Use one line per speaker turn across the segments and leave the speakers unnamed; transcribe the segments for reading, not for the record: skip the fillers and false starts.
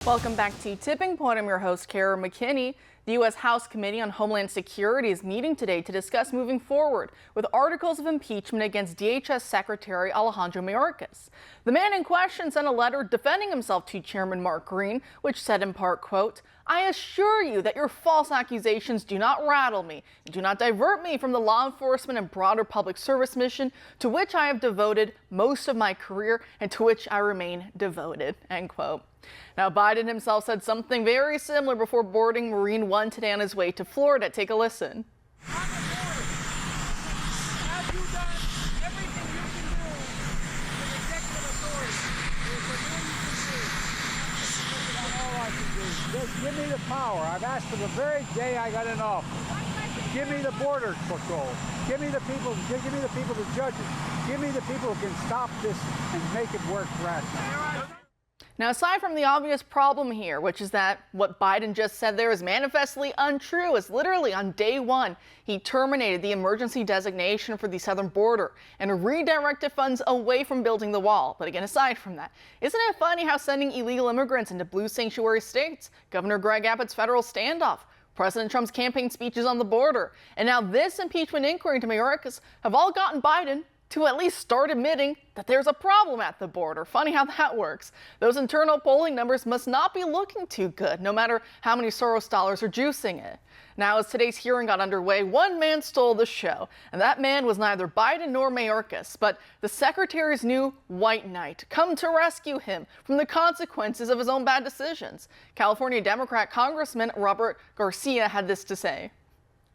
Welcome back to Tipping Point. I'm your host, Kara McKinney. The U.S. House Committee on Homeland Security is meeting today to discuss moving forward with articles of impeachment against DHS Secretary Alejandro Mayorkas. The man in question sent a letter defending himself to Chairman Mark Green, which said in part, quote, "I assure you that your false accusations do not rattle me and do not divert me from the law enforcement and broader public service mission to which I have devoted most of my career and to which I remain devoted," end quote. Now, Biden himself said something very similar before boarding Marine One today on his way to Florida. Take a listen.
Have you done everything you can do with executive authority? There's a little you can do. That's all I can do. Just give me the power. I've asked for the very day I got in office. Give me the border patrol. Give me the people. Give me the people, the judges. Give me the people who can stop this and make it work rationally.
Now, aside from the obvious problem here, which is that what Biden just said there is manifestly untrue, as literally on day one, he terminated the emergency designation for the southern border and redirected funds away from building the wall. But again, aside from that, isn't it funny how sending illegal immigrants into blue sanctuary states, Governor Greg Abbott's federal standoff, President Trump's campaign speeches on the border, and now this impeachment inquiry into Mayorkas have all gotten Biden to at least start admitting that there's a problem at the border. Funny how that works. Those internal polling numbers must not be looking too good, no matter how many Soros dollars are juicing it. Now, as today's hearing got underway, one man stole the show, and that man was neither Biden nor Mayorkas, but the secretary's new white knight, come to rescue him from the consequences of his own bad decisions. California Democrat Congressman Robert Garcia had this to say.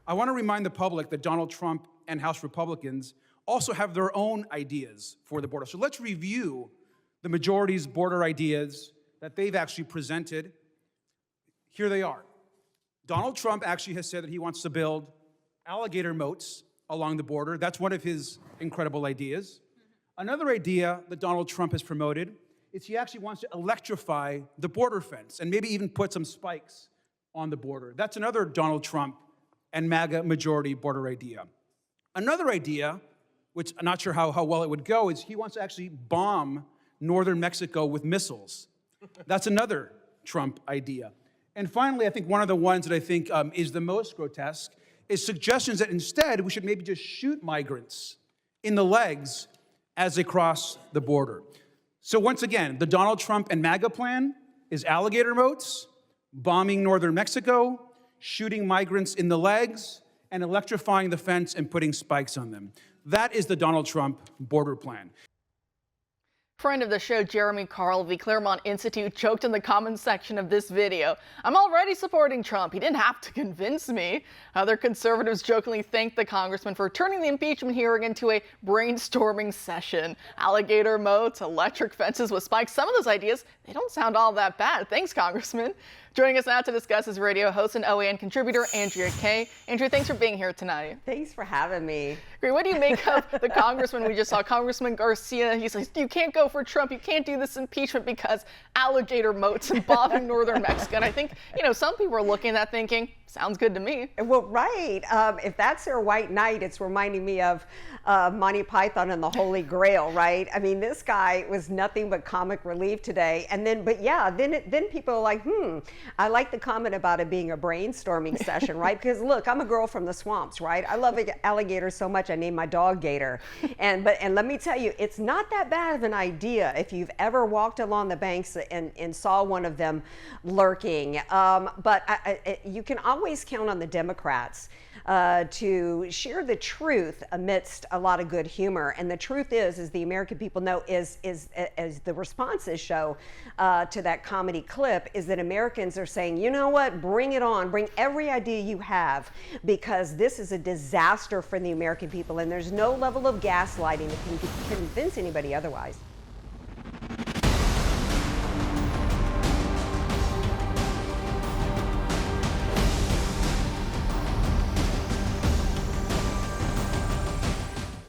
I want to remind the public that Donald Trump and House Republicans also have their own ideas for the border. So let's review the majority's border ideas that they've actually presented. Here they are. Donald Trump actually has said that he wants to build alligator moats along the border. That's one of his incredible ideas. Another idea that Donald Trump has promoted is he actually wants to electrify the border fence and maybe even put some spikes on the border. That's another Donald Trump and MAGA majority border idea. Another idea, which I'm not sure how well it would go, is he wants to actually bomb northern Mexico with missiles. That's another Trump idea. And finally, I think one of the ones that I think is the most grotesque is suggestions that instead we should maybe just shoot migrants in the legs as they cross the border. So once again, the Donald Trump and MAGA plan is alligator moats, bombing northern Mexico, shooting migrants in the legs, and electrifying the fence and putting spikes on them. That is the Donald Trump border plan.
Friend of the show, Jeremy Carl of the Claremont Institute, joked in the comments section of this video, "I'm already supporting Trump. He didn't have to convince me." Other conservatives jokingly thanked the congressman for turning the impeachment hearing into a brainstorming session. Alligator moats, electric fences with spikes. Some of those ideas, they don't sound all that bad. Thanks, Congressman. Joining us now to discuss is radio host and OAN contributor Andrea Kaye. Andrea, thanks for being here tonight.
Thanks for having me.
Great. What do you make of the congressman we just saw, Congressman Garcia? He says, you can't go for Trump. You can't do this impeachment because alligator moats and bombing northern Mexico. And I think, some people are looking at that thinking, sounds good to me.
Well, right. If that's their white knight, it's reminding me of Monty Python and the Holy Grail, right? I mean, this guy was nothing but comic relief today. And then, then people are like, I like the comment about it being a brainstorming session, right? Because look, I'm a girl from the swamps, right? I love alligators so much, I named my dog Gator. And let me tell you, it's not that bad of an idea if you've ever walked along the banks and saw one of them lurking. But you can always count on the Democrats to share the truth amidst a lot of good humor. And the truth is, as the American people know, is as the responses show to that comedy clip, is that Americans are saying, you know what, bring it on, bring every idea you have, because this is a disaster for the American people, and there's no level of gaslighting that can convince anybody otherwise.